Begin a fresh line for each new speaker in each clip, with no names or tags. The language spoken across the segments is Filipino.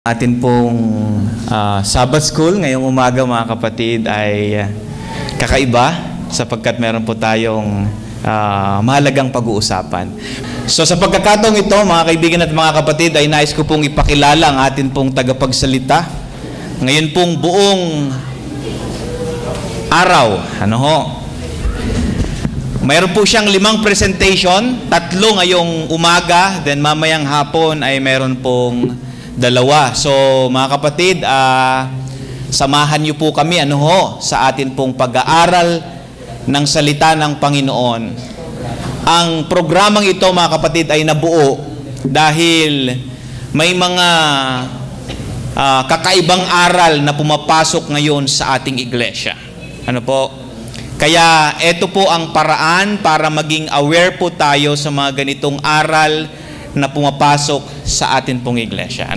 Atin pong Sabbath School ngayong umaga mga kapatid ay kakaiba sapagkat meron po tayong mahalagang pag-uusapan. So sa pagkakataong ito mga kaibigan at mga kapatid ay nais ko pong ipakilala ang atin pong tagapagsalita. Ngayon pong buong araw, mayroon po siyang 5 presentation, 3 ngayong umaga, then mamayang hapon ay mayroon pong 2. So mga kapatid, samahan niyo po kami sa atin pong pag-aaral ng salita ng Panginoon. Ang programang ito mga kapatid ay nabuo dahil may mga kakaibang aral na pumapasok ngayon sa ating iglesia. Kaya ito po ang paraan para maging aware po tayo sa mga ganitong aral na pumapasok sa atin pong iglesia.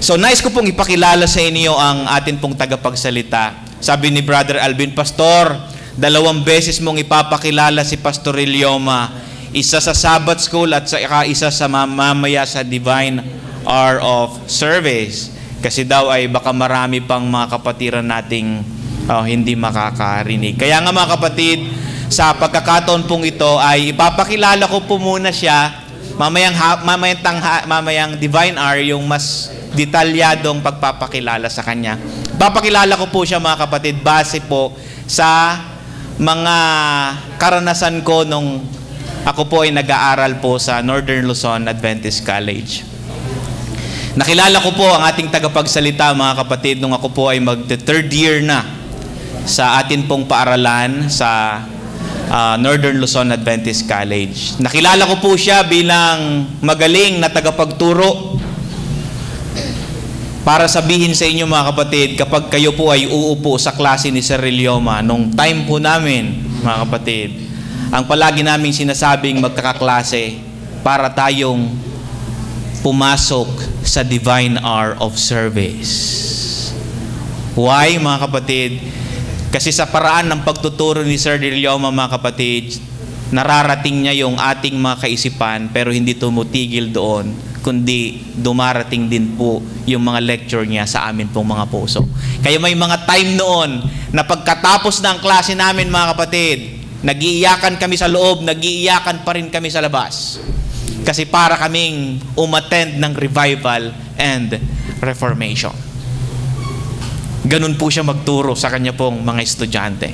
So nais ko pong ipakilala sa inyo ang atin pong tagapagsalita. Sabi ni Brother Alvin, Pastor, 2 beses mong ipapakilala si Pastor Ilioma. Isa sa Sabbath School at isa sa mamaya sa Divine Hour of Service. Kasi daw ay baka marami pang mga kapatiran nating hindi makakarinig. Kaya nga mga kapatid, sa pagkakataon pong ito ay ipapakilala ko po muna siya. Mamayang Divine Hour yung mas detalyadong pagpapakilala sa kanya. Papakilala ko po siya mga kapatid base po sa mga karanasan ko nung ako po ay nag-aaral po sa Northern Luzon Adventist College. Nakilala ko po ang ating tagapagsalita mga kapatid nung ako po ay mag-3rd year na sa atin pong paaralan sa Northern Luzon Adventist College. Nakilala ko po siya bilang magaling na tagapagturo. Para sabihin sa inyo mga kapatid, kapag kayo po ay uupo sa klase ni Sir Ilioma, nung time po namin mga kapatid, ang palagi naming sinasabing magkakaklase para tayong pumasok sa Divine Hour of Service. Why mga kapatid? Kasi sa paraan ng pagtuturo ni Sir Ilioma mga kapatid, nararating niya yung ating mga kaisipan pero hindi tumutigil doon, kundi dumarating din po yung mga lecture niya sa amin pong mga puso. Kaya may mga time noon na pagkatapos ng klase namin mga kapatid, nag-iiyakan kami sa loob, nag-iiyakan pa rin kami sa labas. Kasi para kaming umattend ng revival and reformation. Ganun po siya magturo sa kanya pong mga estudyante.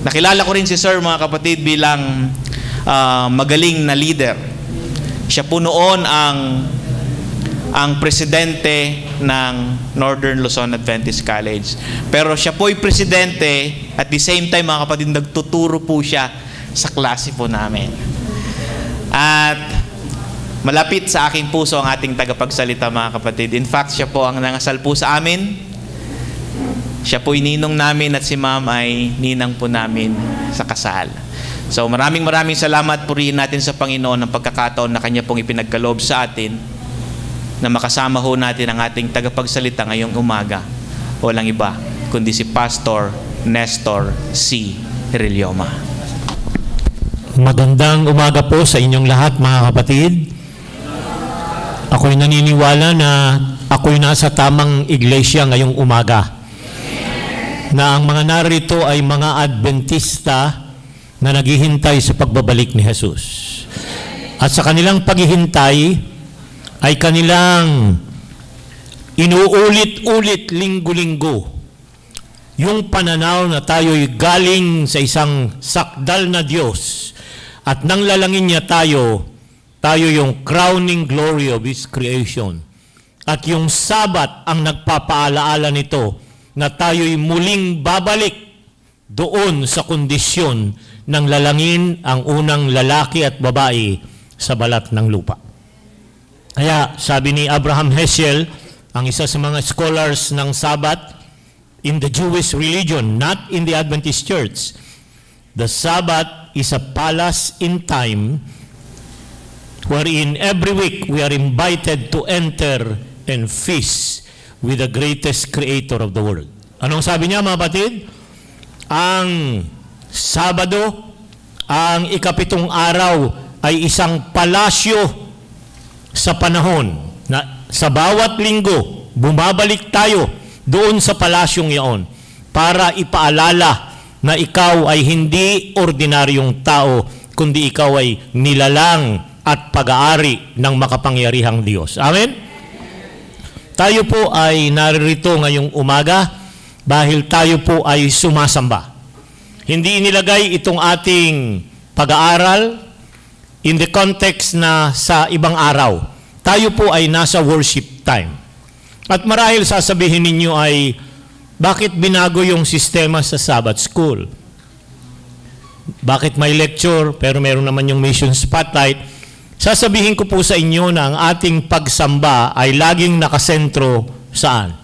Nakilala ko rin si Sir mga kapatid bilang magaling na leader. Siya po noon ang presidente ng Northern Luzon Adventist College. Pero siya po ay presidente at the same time mga kapatid nagtuturo po siya sa klase po namin. At malapit sa aking puso ang ating tagapagsalita mga kapatid. In fact, siya po ang nangasal po sa amin. Siya po'y ninong namin at si Ma'am ay ninang po namin sa kasal. So maraming salamat, purihin natin sa Panginoon ang pagkakataon na Kanya pong ipinagkaloob sa atin na makasama ho natin ang ating tagapagsalita ngayong umaga. Walang iba kundi si Pastor Nestor C. Ilioma.
Magandang umaga po sa inyong lahat mga kapatid. Ako'y naniniwala na ako'y nasa tamang iglesia ngayong umaga. Na ang mga narito ay mga Adventista na naghihintay sa pagbabalik ni Jesus. At sa kanilang paghihintay ay kanilang inuulit-ulit linggo-linggo yung pananaw na tayo'y galing sa isang sakdal na Diyos at nang lalangin niya tayo yung crowning glory of His creation. At yung Sabat ang nagpapaalaala nito na tayo'y muling babalik doon sa kondisyon ng lalangin ang unang lalaki at babae sa balat ng lupa. Kaya sabi ni Abraham Heschel, ang isa sa mga scholars ng Sabat in the Jewish religion, not in the Adventist Church, the Sabat is a palace in time wherein every week we are invited to enter and feast with the greatest creator of the world. Anong sabi niya mga kapatid? Ang Sabado, ang ika-7 araw ay isang palasyo sa panahon na sa bawat linggo bumabalik tayo doon sa palasyong iyon para ipaalala na ikaw ay hindi ordinaryong tao, kundi ikaw ay nilalang at pag-aari ng makapangyarihang Diyos. Amen? Tayo po ay naririto ngayong umaga dahil tayo po ay sumasamba. Hindi inilagay itong ating pag-aaral in the context na sa ibang araw. Tayo po ay nasa worship time. At marahil sasabihin ninyo ay, bakit binago yung sistema sa Sabbath School? Bakit may lecture pero meron naman yung mission spotlight? Sasabihin ko po sa inyo na ang ating pagsamba ay laging nakasentro saan?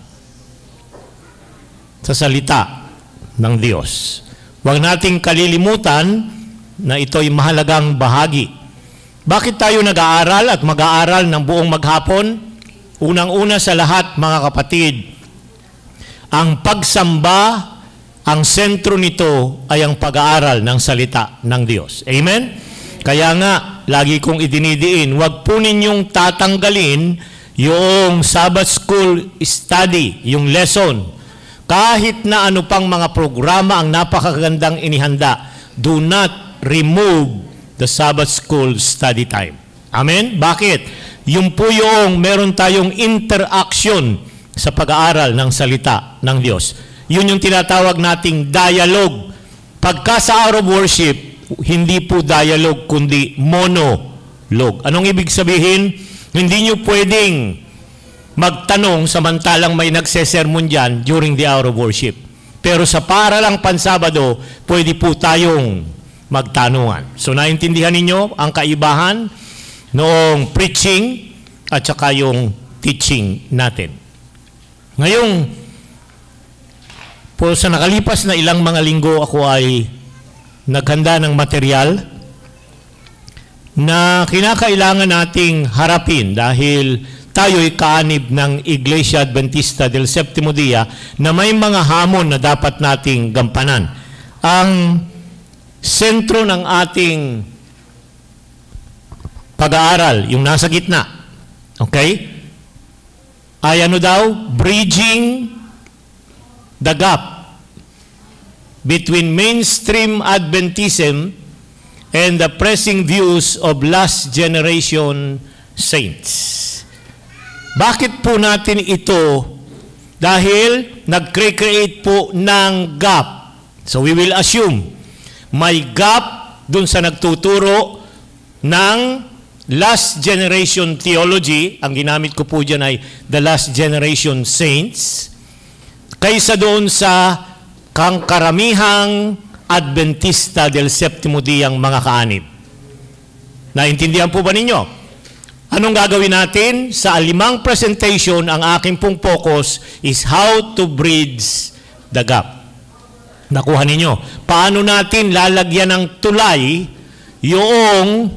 Sa salita ng Diyos. Huwag nating kalilimutan na ito'y mahalagang bahagi. Bakit tayo nag-aaral at mag-aaral ng buong maghapon? Unang-una sa lahat, mga kapatid, ang pagsamba, ang sentro nito ay ang pag-aaral ng salita ng Diyos. Amen? Kaya nga, lagi kong idinidiin, huwag po ninyong tatanggalin yung Sabbath School study, yung lesson. Kahit na ano pang mga programa ang napakagandang inihanda, do not remove the Sabbath School study time. Amen? Bakit? Yung po yung meron tayong interaction sa pag-aaral ng salita ng Diyos. Yun yung tinatawag nating dialogue. Pagka sa hour of worship, hindi po dialogue kundi monologue. Anong ibig sabihin? Hindi nyo pwedeng magtanong samantalang may nagsesermon dyan during the hour of worship. Pero sa paaralang pansabado, pwede po tayong magtanungan. So naintindihan ninyo ang kaibahan noong preaching at saka yung teaching natin. Ngayong po sa nakalipas na ilang mga linggo ako ay naghanda ng material na kinakailangan nating harapin dahil tayo'y kaanib ng Iglesia Adventista del Séptimo Día na may mga hamon na dapat nating gampanan. Ang sentro ng ating pag-aaral, yung nasa gitna, okay? Ay ano daw? Bridging the gap between mainstream Adventism and the pressing views of last generation saints. Bakit po natin ito? Dahil nag-create po ng gap. So we will assume may gap dun sa nagtuturo ng last generation theology. Ang ginamit ko po dyan ay the last generation saints. Kaysa doon sa karamihang Adventista del Séptimo Día mga kaanib. Naintindihan po ba ninyo? Anong gagawin natin? Sa 5 presentation, ang aking pong focus is how to bridge the gap. Nakuha ninyo. Paano natin lalagyan ng tulay yung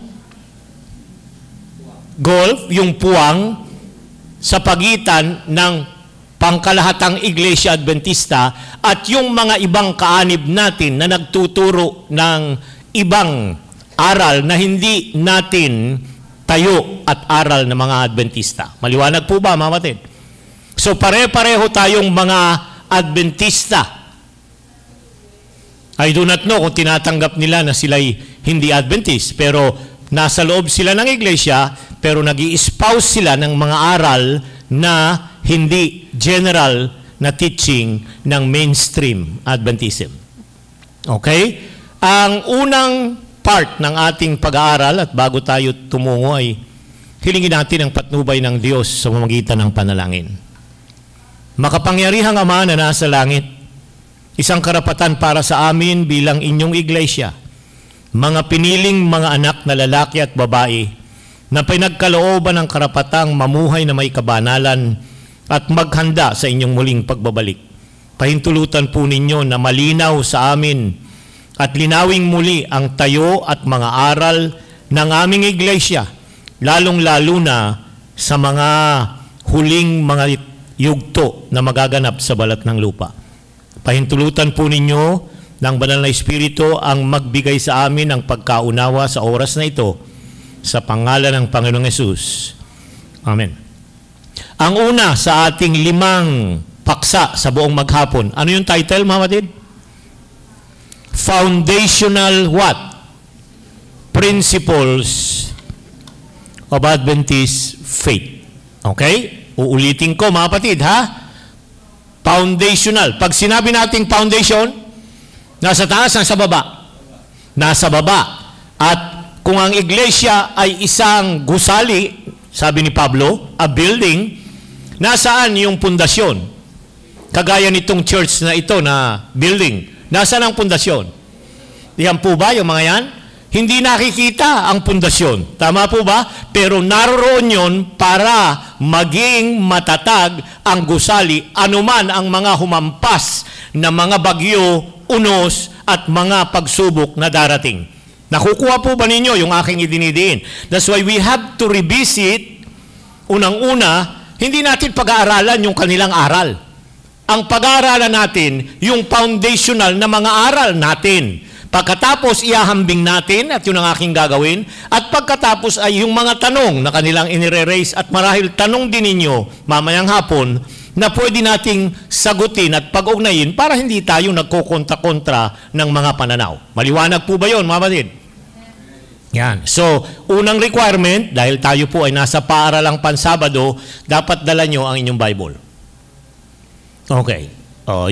gulf, yung puwang sa pagitan ng pangkalahatang Iglesia Adventista at yung mga ibang kaanib natin na nagtuturo ng ibang aral na hindi natin tayo at aral ng mga Adventista. Maliwanag po ba, mga kapatid? So pare-pareho tayong mga Adventista. I do not know kung tinatanggap nila na sila'y hindi Adventist, pero nasa loob sila ng iglesia, pero nag-i-espouse sila ng mga aral na hindi general na teaching ng mainstream Adventism. Okay? Ang unang part ng ating pag-aaral at bago tayo tumungo ay hilingin natin ang patnubay ng Diyos sa pamamagitan ng panalangin. Makapangyarihang Ama na nasa langit, isang karapatan para sa amin bilang inyong iglesia, mga piniling mga anak na lalaki at babae na pinagkalooban ng karapatang mamuhay na may kabanalan at maghanda sa inyong muling pagbabalik. Pahintulutan po ninyo na malinaw sa amin at linawing muli ang tayo at mga aral ng aming iglesia, lalong-lalo na sa mga huling mga yugto na magaganap sa balat ng lupa. Pahintulutan po ninyo ng Banal na Espiritu ang magbigay sa amin ng pagkaunawa sa oras na ito, sa pangalan ng Panginoong Hesus. Amen. Ang una sa ating 5 paksa sa buong maghapon. Ano yung title, mga kapatid? Foundational what? Principles of Adventist Faith. Okay? Uulitin ko, mga kapatid, ha? Foundational. Pag sinabi nating foundation, nasa taas, nasa baba? Nasa baba. At kung ang iglesia ay isang gusali, sabi ni Pablo, a building, nasaan yung pundasyon? Kagaya nitong church na ito na building. Nasaan ang pundasyon? Yan po ba yung mga yan? Hindi nakikita ang pundasyon. Tama po ba? Pero naroon yun para maging matatag ang gusali anuman ang mga humampas na mga bagyo, unos at mga pagsubok na darating. Nakukuha po ba ninyo yung aking idinidiin? That's why we have to revisit. Unang-una, hindi natin pag-aaralan yung kanilang aral. Ang pag-aaralan natin, yung foundational na mga aral natin. Pagkatapos, ihahambing natin, at yun ang aking gagawin. At pagkatapos ay yung mga tanong na kanilang inire-raise at marahil tanong din ninyo mamayang hapon na pwede nating sagutin at pag-ugnayin para hindi tayo nagkokontra-kontra ng mga pananaw. Maliwanag po ba yun, mga kapatid? Yan. So, unang requirement, dahil tayo po ay nasa paaralang pansabado, dapat dala nyo ang inyong Bible. Okay.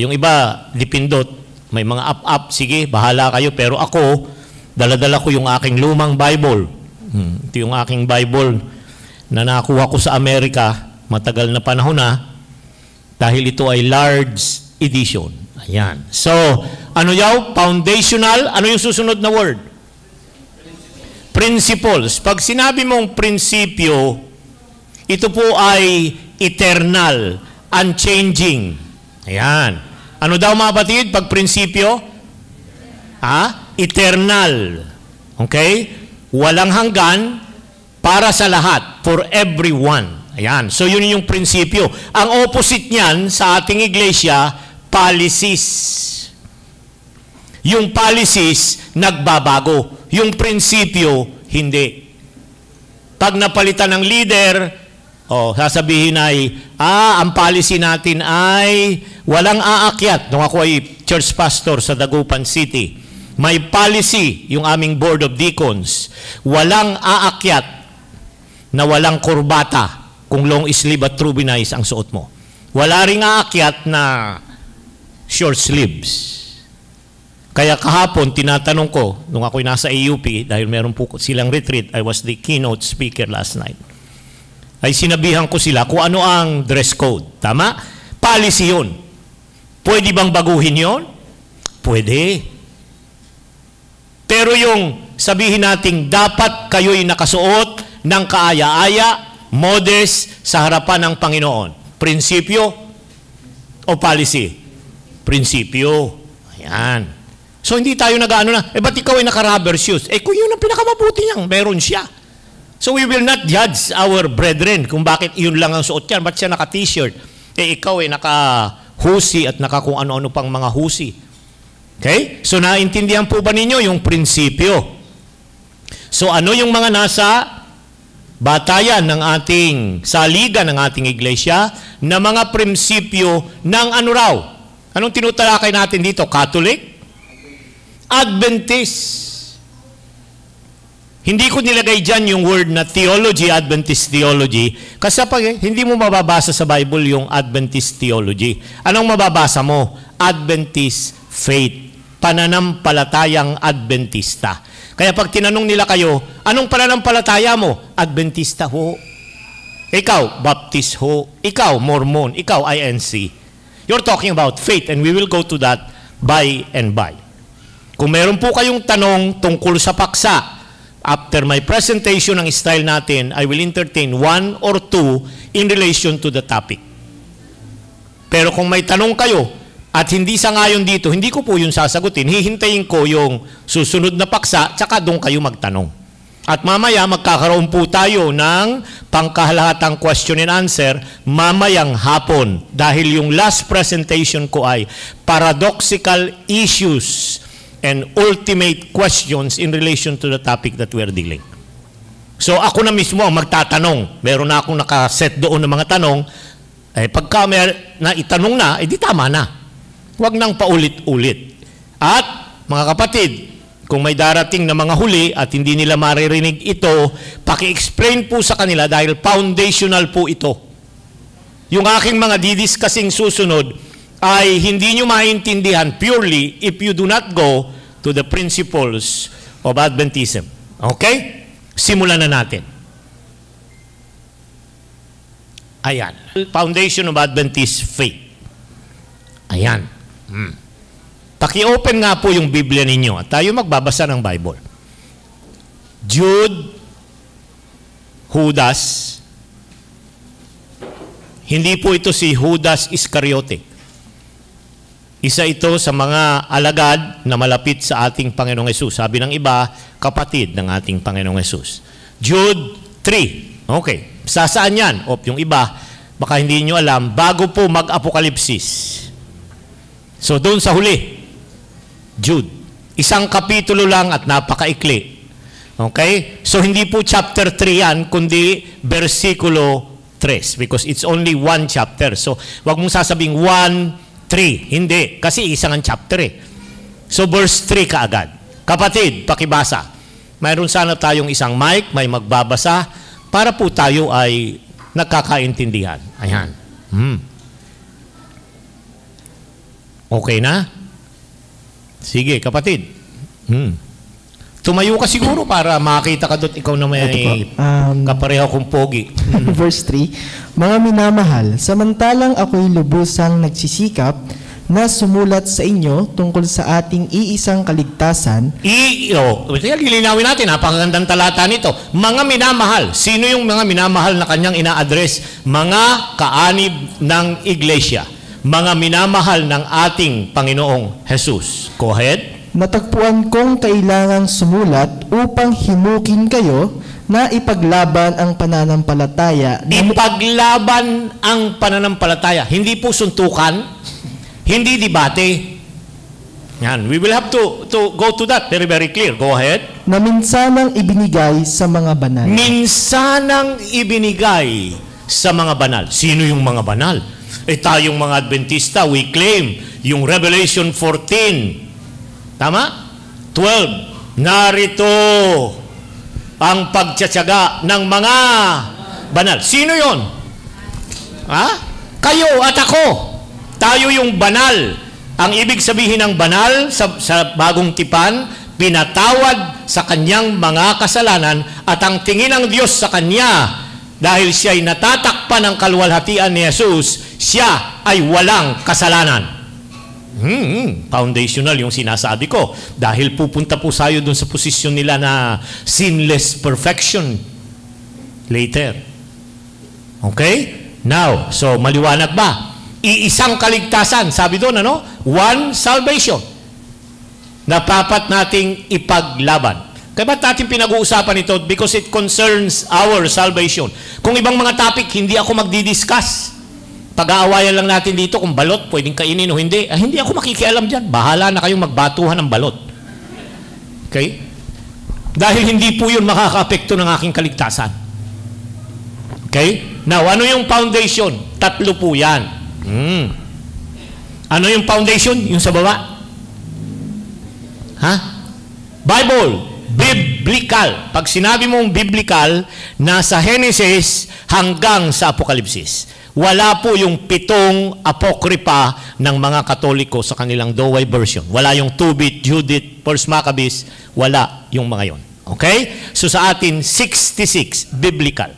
Yung iba, dipindot. May mga up-up. Sige, bahala kayo. Pero ako, dala-dala ko yung aking lumang Bible. Ito yung aking Bible na nakuha ko sa Amerika. Matagal na panahon na. Dahil ito ay large edition. Ayan. So, ano yaw? Foundational. Ano yung susunod na word? Principles. Pag sinabi mong prinsipyo, ito po ay eternal, unchanging. Ayan. Ano daw, mga kapatid, pag prinsipyo? Eternal. Okay? Walang hanggan, para sa lahat, for everyone. Ayan. So, yun yung prinsipyo. Ang opposite niyan sa ating iglesia, policies. Yung policies, nagbabago. Yung prinsipyo, hindi. Pag napalitan ng leader, sasabihin ay, ang policy natin ay walang aakyat. Nung ako ay church pastor sa Dagupan City, may policy yung aming board of deacons. Walang aakyat na walang kurbata kung long sleeve at trubinize ang suot mo. Wala ring aakyat na short sleeves. Kaya kahapon, tinatanong ko, nung ako'y nasa AUP, dahil meron po silang retreat, I was the keynote speaker last night, ay sinabihan ko sila kung ano ang dress code. Tama? Policy yun. Pwede bang baguhin yun? Pwede. Pero yung sabihin nating dapat kayo'y nakasuot ng kaaya-aya, modest, sa harapan ng Panginoon. Prinsipyo o policy? Prinsipyo. Ayan. So, hindi tayo nag-ano na, ba't ikaw ay naka-rubber shoes? Kung yun ang pinakamabuti niyang, meron siya. So, we will not judge our brethren kung bakit yun lang ang suot yan. Ba't siya naka-t-shirt? Ikaw ay naka-husi at naka kung ano-ano pang mga husi. Okay? So, naintindihan po ba ninyo yung prinsipyo? So, ano yung mga nasa batayan ng ating saligan ng ating iglesia na mga prinsipyo ng ano raw? Anong tinutalakay natin dito? Catholic? Adventist. Hindi ko nilagay dyan yung word na theology, Adventist theology, kasi pag hindi mo mababasa sa Bible yung Adventist theology. Anong mababasa mo? Adventist faith. Pananampalatayang Adventista. Kaya pag tinanong nila kayo, anong pananampalataya mo? Adventista ho. Ikaw, Baptist ho. Ikaw, Mormon. Ikaw, INC. You're talking about faith and we will go to that by and by. Kung meron po kayong tanong tungkol sa paksa, after my presentation ng style natin, I will entertain 1 or 2 in relation to the topic. Pero kung may tanong kayo at hindi sangayon dito, hindi ko po yun sasagutin. Hihintayin ko yung susunod na paksa, tsaka doon kayo magtanong. At mamaya magkakaroon po tayo ng pangkalahatang question and answer mamayang hapon. Dahil yung last presentation ko ay paradoxical issues and ultimate questions in relation to the topic that we are dealing. So ako na mismo ang magtatanong. Meron na akong nakaset doon ng mga tanong. Pagka may itanong na, di tama na. Huwag nang paulit-ulit. At mga kapatid, kung may darating na mga huli at hindi nila maririnig ito, paki-explain po sa kanila dahil foundational po ito. Yung aking mga didiscussing susunod ay hindi nyo maintindihan purely if you do not go to the principles of Adventism. Okay? Simulan na natin. Ayan. Foundation of Adventist Faith. Ayan. Paki-open nga po yung Biblia ninyo at tayo magbabasa ng Bible. Jude, Judas, hindi po ito si Judas Iscariote. Isa ito sa mga alagad na malapit sa ating Panginoong Hesus. Sabi ng iba, kapatid ng ating Panginoong Hesus. Jude 3. Okay. Saan yan? Yung iba, baka hindi nyo alam, bago po mag-apokalipsis. So, doon sa huli, Jude. Isang kapitulo lang at napakaikli. Okay? So, hindi po chapter 3 yan, kundi versikulo 3. Because it's only one chapter. So, wag mong sasabing 1, 3. Hindi. Kasi isang ang chapter eh. So, verse 3 kaagad. Kapatid, pakibasa. Mayroon sana tayong isang mic, may magbabasa, para po tayo ay nagkakaintindihan. Ayan. Okay na? Sige, kapatid. Tumayo ka siguro para makita ka doon ikaw na may kapareho kong pogi.
Verse 3, mga minamahal, samantalang ako'y lubusang nagsisikap na sumulat sa inyo tungkol sa ating iisang kaligtasan.
Lilinawin natin, napakagandang talata nito. Mga minamahal. Sino yung mga minamahal na kanyang ina-address? Mga kaanib ng iglesia. Mga minamahal ng ating Panginoong Jesus. Go ahead.
Natagpuan kong kailangang sumulat upang himukin kayo na ipaglaban ang pananampalataya.
Ipaglaban ang pananampalataya. Hindi po suntukan, hindi debate. Yan. We will have to go to that very, very clear. Go ahead.
Na minsanang ibinigay sa mga banal.
Minsanang ibinigay sa mga banal. Sino yung mga banal? Tayong mga Adventista, we claim yung Revelation 14. Tama? 12. Narito ang pagtsatsaga ng mga banal. Sino yon? Kayo at ako. Tayo yung banal. Ang ibig sabihin ng banal sa bagong tipan, pinatawad sa kanyang mga kasalanan at ang tingin ng Diyos sa kanya dahil siya'y natatakpan ng kaluwalhatian ni Jesus, siya ay walang kasalanan. Foundational yung sinasabi ko. Dahil pupunta po tayo dun sa posisyon nila na sinless perfection later. Okay? Now, so maliwanag ba? Iisang kaligtasan. Sabi doon, one salvation. Dapat nating ipaglaban. Kaya ba't natin pinag-uusapan ito? Because it concerns our salvation. Kung ibang mga topic, hindi ako magdi-discuss. Pag-aawayan lang natin dito kung balot, pwedeng kainin o hindi. Hindi ako makikialam dyan. Bahala na kayong magbatuhan ng balot. Okay? Dahil hindi po yun makaka-apekto ng aking kaligtasan. Okay? Now, ano yung foundation? 3 po yan. Ano yung foundation? Yung sa baba? Bible. Biblical. Pag sinabi mong biblical, nasa Genesis hanggang sa Apokalipsis. Wala po yung 7 apokripa ng mga Katoliko sa kanilang Douay version. Wala yung Tobit, Judith, First Maccabees. Wala yung mga yon. Okay? So sa atin, 66, biblical.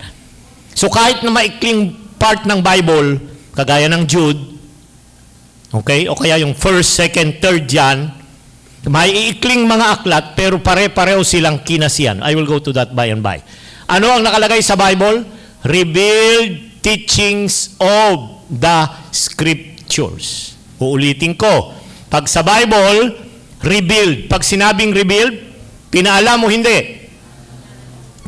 So kahit na maikling part ng Bible, kagaya ng Jude, okay? O kaya yung 1st, 2nd, 3rd John, may iikling mga aklat, pero pare-pareho silang kinasiyan. I will go to that by and by. Ano ang nakalagay sa Bible? Revealed teachings of the Scriptures. Uulitin ko. Pag sa Bible, revealed. Pag sinabing revealed, pinaalam o hindi?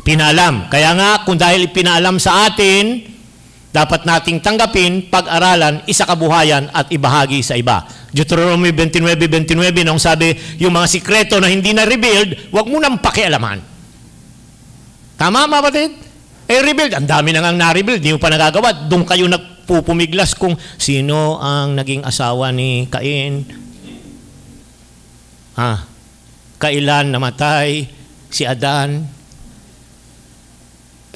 Pinaalam. Kaya nga, kung dahil pinaalam sa atin, dapat nating tanggapin, pag-aralan, isakabuhayan at ibahagi sa iba. Deuteronomy 29:29 nung sabi, yung mga sikreto na hindi na revealed, wag mo nang pakialaman. Tama, mga kapatid? Rebuild. Ang dami na nga na-rebuild. Hindi mo pa nagagawa. Doon kayo nagpupumiglas kung sino ang naging asawa ni Cain. Kailan namatay si Adan?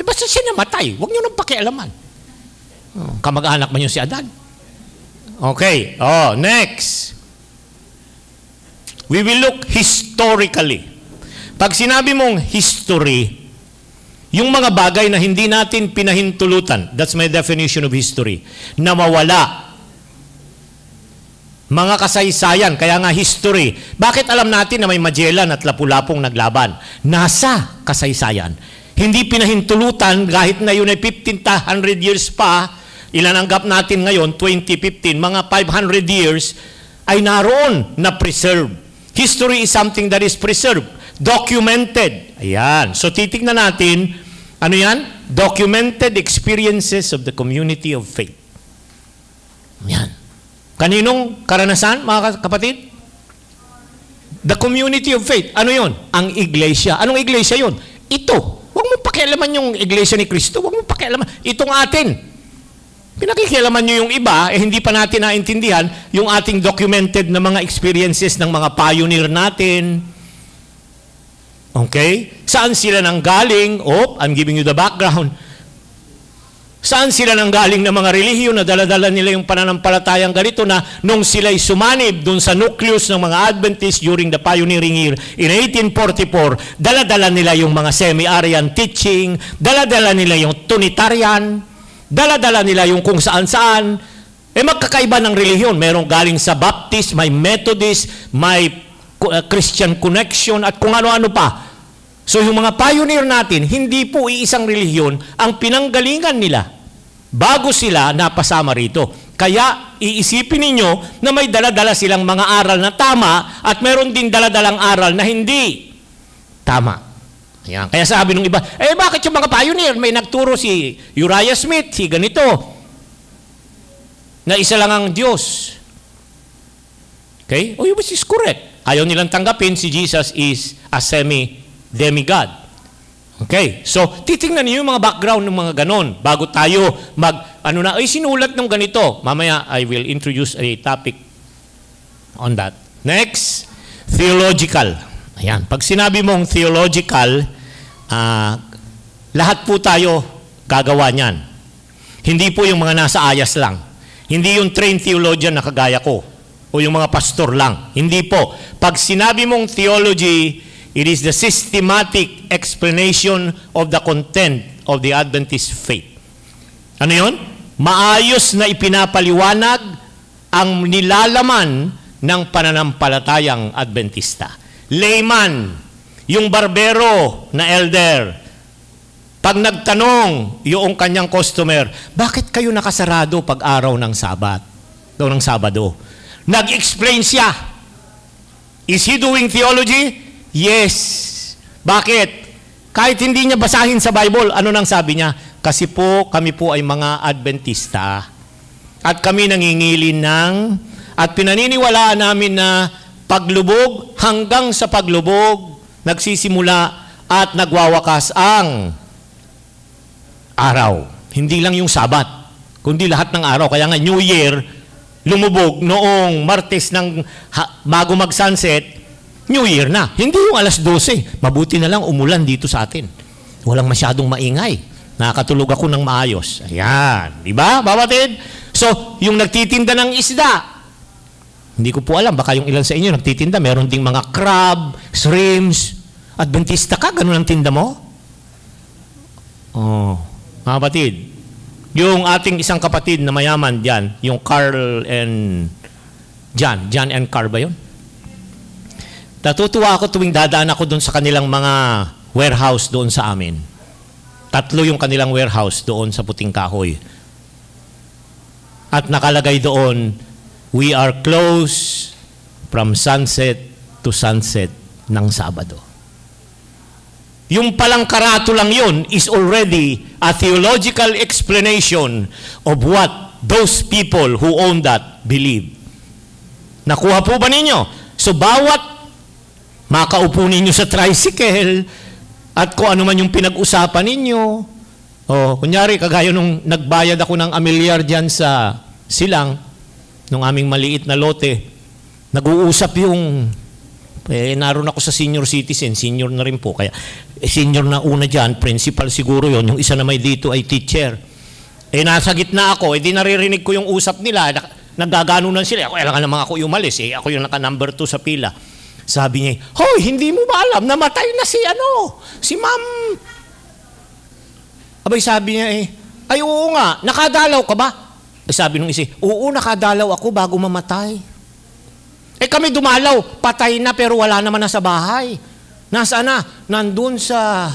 Basta siya namatay. Huwag niyo nang pakialaman. Kamag-anak man yun si Adan. Okay. Next. We will look historically. Pag sinabi mong history, yung mga bagay na hindi natin pinahintulutan, that's my definition of history, na mawala. Mga kasaysayan, kaya nga history. Bakit alam natin na may Magellan at Lapu-Lapong naglaban? Nasa kasaysayan. Hindi pinahintulutan kahit na yun ay 1,500 years pa, ilan ang gap natin ngayon, 2015, mga 500 years, ay naroon na preserved. History is something that is preserved, documented. Ayan. So titignan natin, ano yan? Documented experiences of the community of faith. Ayan. Kaninong karanasan, mga kapatid? The community of faith. Ano yon? Ang iglesia. Anong iglesia yon? Ito. Huwag mo pakialaman yung iglesia ni Kristo. Huwag mo pakialaman. Itong atin. Pinakikialaman nyo yung iba, hindi pa natin naintindihan yung ating documented na mga experiences ng mga pioneer natin. Okay? Saan sila nanggaling? I'm giving you the background. Saan sila nanggaling ng mga relihiyon na dala-dala nila yung pananampalatayang ganito na nung sila'y sumanib dun sa nucleus ng mga Adventists during the pioneering year in 1844, dala-dala nila yung mga semi-Aryan teaching, dala-dala nila yung Trinitarian, dala-dala nila yung kung saan-saan. Magkakaiba ng relihiyon. Merong galing sa Baptist, may Methodist, may Christian Connection, at kung ano-ano pa. So yung mga pioneer natin, hindi po iisang relihiyon ang pinanggalingan nila bago sila napasama rito. Kaya iisipin ninyo na may dala-dala silang mga aral na tama at meron din dala-dalang aral na hindi tama. Ayan. Kaya sabi ng iba, bakit yung mga pioneer? May nagturo si Uriah Smith, si ganito, na isa lang ang Diyos. Okay? Which is correct. Ayaw nilang tanggapin si Jesus is a semi-demigod. Okay? So, titingnan niyo yung mga background ng mga ganon bago tayo sinulat ng ganito. Mamaya, I will introduce a topic on that. Next, theological. Ayan. Pag sinabi mong theological, lahat po tayo gagawa niyan. Hindi po yung mga nasa ayas lang. Hindi yung trained theologian na kagaya ko o yung mga pastor lang. Hindi po. Pag sinabi mong theology, it is the systematic explanation of the content of the Adventist faith. Ano yun? Maayos na ipinapaliwanag ang nilalaman ng pananampalatayang Adventista. Layman, yung barbero na elder, pag nagtanong yung kanyang customer, bakit kayo nakasarado pag araw ng Sabado? Nag-explain siya. Is he doing theology? Yes. Bakit? Kahit hindi niya basahin sa Bible, ano nang sabi niya? Kasi po, kami po ay mga Adventista. At kami nangingilin at pinaniniwalaan namin na paglubog hanggang sa paglubog, nagsisimula at nagwawakas ang araw. Hindi lang yung Sabat, kundi lahat ng araw. Kaya nga New Year, lumubog noong Martes bago mag-sunset, New Year na. Hindi yung alas 12. Mabuti na lang umulan dito sa atin. Walang masyadong maingay. Nakakatulog ako ng maayos. Ayan. Diba, babatid? So, yung nagtitinda ng isda, hindi ko po alam, baka yung ilan sa inyo nagtitinda, meron ding mga crab, shrimps. Adventista ka? Ganun ang tinda mo? Mga kapatid, yung ating isang kapatid na mayaman dyan, yung Carl and John and Carl ba yun? Natutuwa ako tuwing dadaan ako doon sa kanilang mga warehouse doon sa amin. 3 yung kanilang warehouse doon sa Puting Kahoy. At nakalagay doon, we are closed from sunset to sunset ng Sabado. Yung palang karato lang yun is already a theological explanation of what those people who own that believe. Nakuha po ba ninyo? So bawat makaupo ninyo sa tricycle At kung ano man yung pinag-usapan ninyo, kunyari, kagaya nung nagbayad ako ng amilyar dyan sa Silang, nung aming maliit na lote, nag-uusap yung, naroon ako sa senior citizen, senior na rin po, kaya senior na una dyan, principal siguro yon, yung isa na may dito ay teacher. Nasa gitna ako, di naririnig ko yung usap nila, nagaganunan sila, kailangan naman ako umalis, ako yung naka-number 2 sa pila. Sabi niya, hoy, hindi mo ba alam, namatay na si ma'am. Abay, sabi niya ay oo nga, nakadalaw ka ba? Sabi nung isa, oo, nakadalaw ako bago mamatay. Kami dumalaw, patay na pero wala naman na sa bahay. Nasaan na? Nandun sa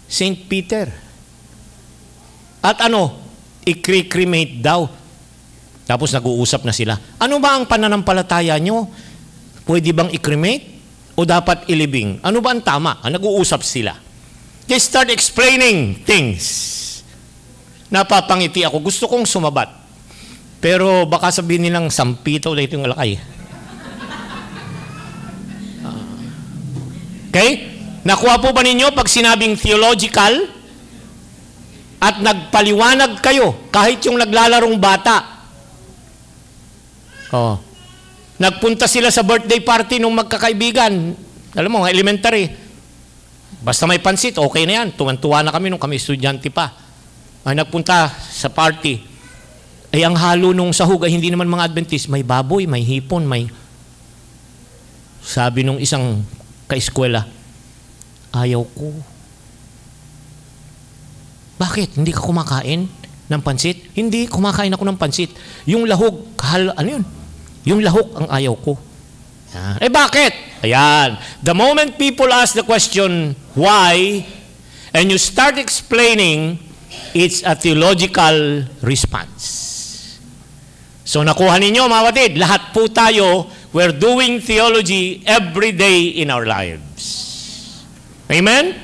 St. Peter. At i-cremate daw. Tapos nag-uusap na sila. Ano ba ang pananampalataya nyo? Pwede bang i-cremate? O dapat ilibing? Ano ba ang tama? Nag-uusap sila. They start explaining things. Napapangiti ako. Gusto kong sumabat. Pero baka sabihin nilang sampito na itong alakay. Okay? Nakuha po ba ninyo pag sinabing theological at nagpaliwanag kayo kahit yung naglalarong bata? Nagpunta sila sa birthday party ng magkakaibigan. Alam mo, elementary. Basta may pansit, okay na yan. Tuwan-tuwa na kami nung kami estudyante pa. Nagpunta sa party. Ang halo nung sahog ay hindi naman mga Adventist. May baboy, may hipon, may... Sabi nung isang kaeskwela, ayaw ko. Bakit? Hindi ka kumakain ng pansit? Hindi, kumakain ako ng pansit. Yung lahog, ano yun? Yung lahok ang ayaw ko. Bakit? Ayan. The moment people ask the question, why, and you start explaining, it's a theological response. So nakuha ninyo, mga kapatid, lahat po tayo, we're doing theology every day in our lives. Amen?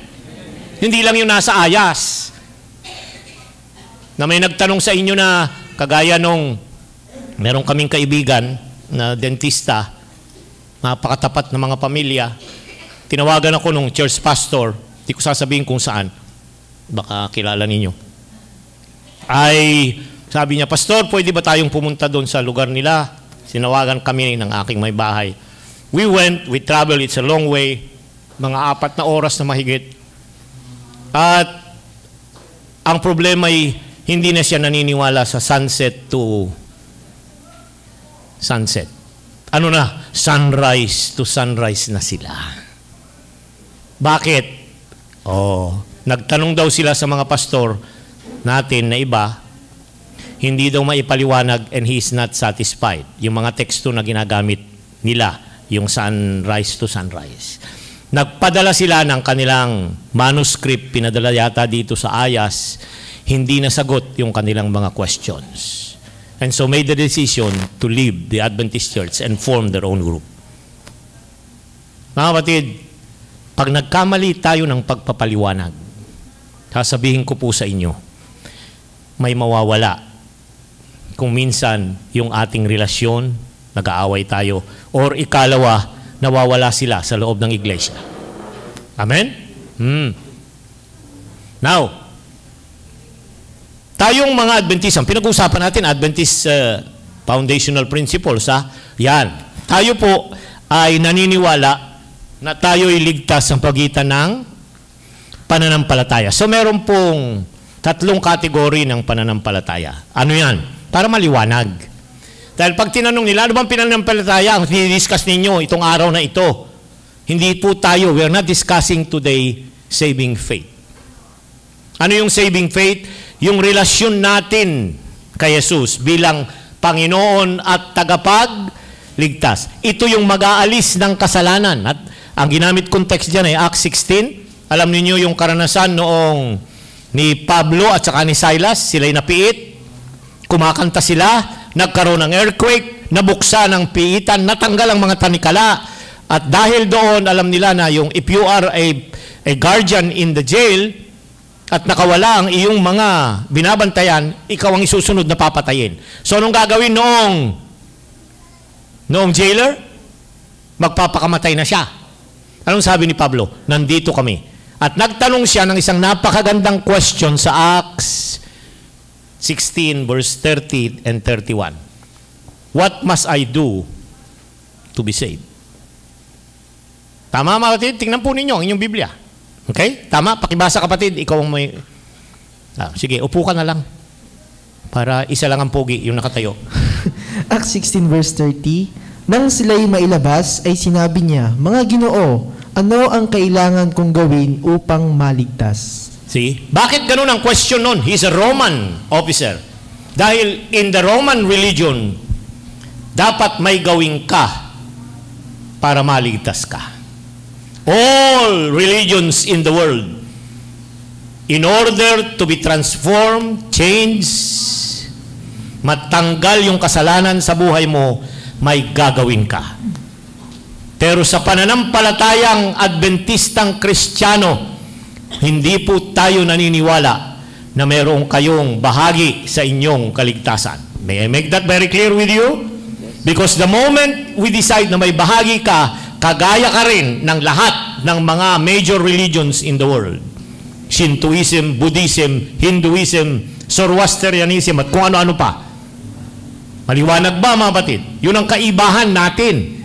Hindi lang yung nasa ayas. Na may nagtanong sa inyo na, kagaya nung, meron kaming kaibigan, na dentista, napakatapat na mga pamilya. Tinawagan ako nung church pastor, di ko sasabihin kung saan, baka kilala ninyo. Sabi niya, Pastor, pwede ba tayong pumunta doon sa lugar nila? Sinawagan kami ng aking may bahay. We went, we traveled, it's a long way, mga 4 na oras na mahigit. At ang problema ay hindi na siya naniniwala sa sunset to sunset. Sunrise to sunrise na sila. Bakit? Nagtanong daw sila sa mga pastor natin na iba, hindi daw maipaliwanag and he is not satisfied. Yung mga teksto na ginagamit nila, yung sunrise to sunrise. Nagpadala sila ng kanilang manuscript, pinadala yata dito sa Ayas, hindi nasagot yung kanilang mga questions. And so made the decision to leave the Adventist Church and form their own group. Mga kapatid, pag nagkamali tayo ng pagpapaliwanag, sasabihin ko po sa inyo, may mawawala. Kung minsan yung ating relasyon, nag-aaway tayo, or ikalawa, nawawala sila sa loob ng iglesia. Amen? Now, tayong mga Adventist, ang pinag-uusapan natin, Adventist foundational principles, yan. Tayo po ay naniniwala na tayo ay ligtas sa pagitan ng pananampalataya. So meron pong 3 kategory ng pananampalataya. Ano yan? Para maliwanag. Dahil pag tinanong nila, ano bang pananampalataya ang dinidiscuss ninyo itong araw na ito? Hindi po tayo, we're not discussing today saving faith. Ano yung saving faith? Yung relasyon natin kay Jesus bilang Panginoon at tagapagligtas. Ito yung mag-aalis ng kasalanan. At ang ginamit kong text dyan ay Acts 16. Alam niyo yung karanasan noong ni Pablo at saka ni Silas. Sila'y napiit. Kumakanta sila. Nagkaroon ng earthquake. Nabuksan ang piitan. Natanggal ang mga tanikala. At dahil doon, alam nila na yung if you are a guardian in the jail, at nakawala ang iyong mga binabantayan, ikaw ang isusunod na papatayin. So, anong gagawin noong jailer? Magpapakamatay na siya. Anong sabi ni Pablo? Nandito kami. At nagtanong siya ng isang napakagandang question sa Acts 16 verse 30 and 31. What must I do to be saved? Tama mga kapatid? Tingnan po ninyo ang inyong Biblia. Okay? Tama? Pakibasa kapatid. Ikaw ang may... sige, upo ka na lang. Para isa lang ang pogi, yung nakatayo.
Acts 16 verse 30, nang sila'y mailabas, ay sinabi niya, Mga Ginoo, ano ang kailangan kong gawin upang maligtas?
See? Bakit ganun ang question nun? He's a Roman officer. Dahil in the Roman religion, dapat may gawin ka para maligtas ka. All religions in the world, in order to be transformed, changed, matanggal yung kasalanan sa buhay mo, may gagawin ka. Pero sa pananampalatayang Adventistang Kristiyano, hindi po tayo naniniwala na mayroong kayong bahagi sa inyong kaligtasan. May I make that very clear with you? Because the moment we decide na may bahagi ka, kagaya ka rin ng lahat ng mga major religions in the world. Shintoism, Buddhism, Hinduism, Zoroastrianism, at kung ano-ano pa. Maliwanag ba mga batid? Yun ang kaibahan natin.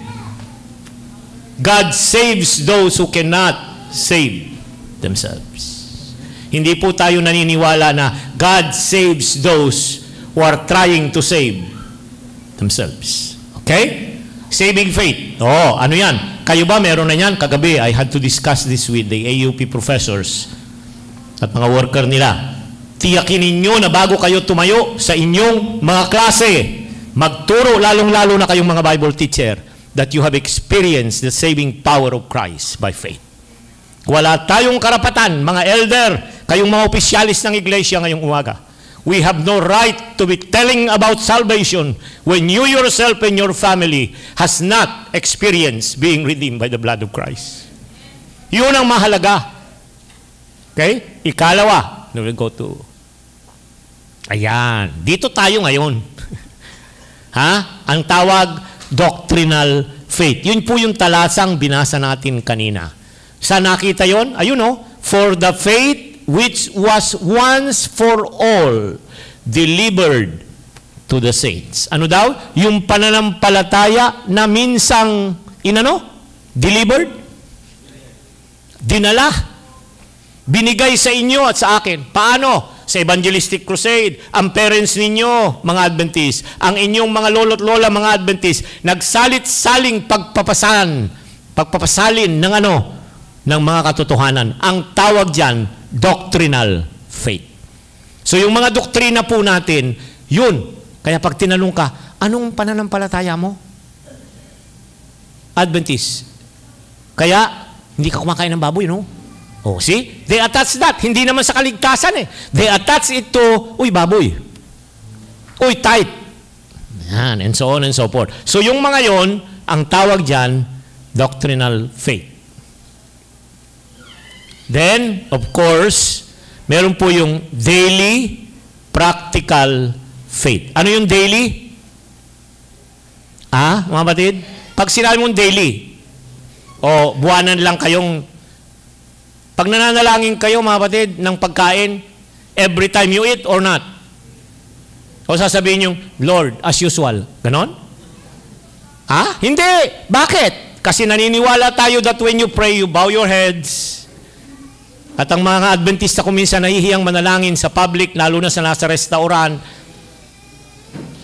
God saves those who cannot save themselves. Hindi po tayo naniniwala na God saves those who are trying to save themselves. Okay? Saving faith. Ano yan? Kayo ba meron na yan? Kagabi, I had to discuss this with the AUP professors at mga worker nila. Tiyakin ninyo na bago kayo tumayo sa inyong mga klase, magturo lalong-lalo na kayong mga Bible teacher that you have experienced the saving power of Christ by faith. Wala tayong karapatan, mga elder, kayong mga opisyalis ng iglesia ngayong umaga. We have no right to be telling about salvation when you yourself and your family has not experienced being redeemed by the blood of Christ. Yun ang mahalaga. Okay? Ikalawa, we will go to... Ayan. Dito tayo ngayon. Ang tawag, doctrinal faith. Yun po yung talasang binasa natin kanina. Saan nakita yun? Ayun for the faith which was once for all delivered to the saints. Ano daw? Yung pananampalataya na minsang delivered? Dinala. Binigay sa inyo at sa akin. Paano? Sa evangelistic crusade, ang parents ninyo, mga Adventist, ang inyong mga lolo't lola, mga Adventist, nagsalit-saling pagpapasalin ng ng mga katotohanan. Ang tawag dyan, doctrinal faith. So yung mga doktrina po natin, yun. Kaya pag tinanong ka, anong pananampalataya mo? Adventist. Kaya, hindi ka kumakain ng baboy, no? See? They attach that. Hindi naman sa kaligtasan eh. They attach it to, baboy. Tithe. Yan, and so on and so forth. So yung mga yon, ang tawag dyan, doctrinal faith. Then, of course, meron po yung daily practical faith. Ano yung daily? Mga batid? Pag sinabi mong daily, buwanan lang kayong, pag nananalangin kayo, mga batid, ng pagkain, every time you eat or not? O sasabihin yung, Lord, as usual. Ganon? Hindi. Bakit? Kasi naniniwala tayo that when you pray, you bow your heads. At ang mga Adventista kung minsan nahihiyang manalangin sa public, lalo na sa nasa restaurant,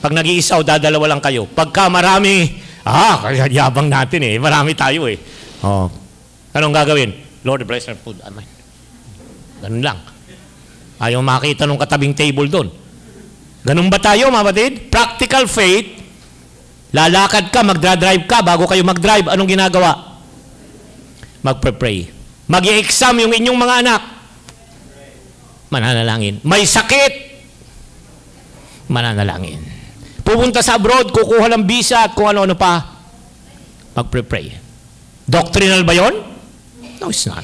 pag nag-iisaw, dadalawa lang kayo. Pagka marami, kaya yabang natin eh. Marami tayo eh. Anong gagawin? Lord, bless our food. Amen. Ganun lang. Ayaw makita nung katabing table doon. Ganun ba tayo, mga batid? Practical faith, lalakad ka, magdra-drive ka, bago kayo mag-drive, anong ginagawa? Magpre-pray. Mag-i-exam yung inyong mga anak. Mananalangin. May sakit. Mananalangin. Pupunta sa abroad, kukuha ng visa at kung ano-ano pa. Magpre-pray. Doctrinal ba yon? No, it's not.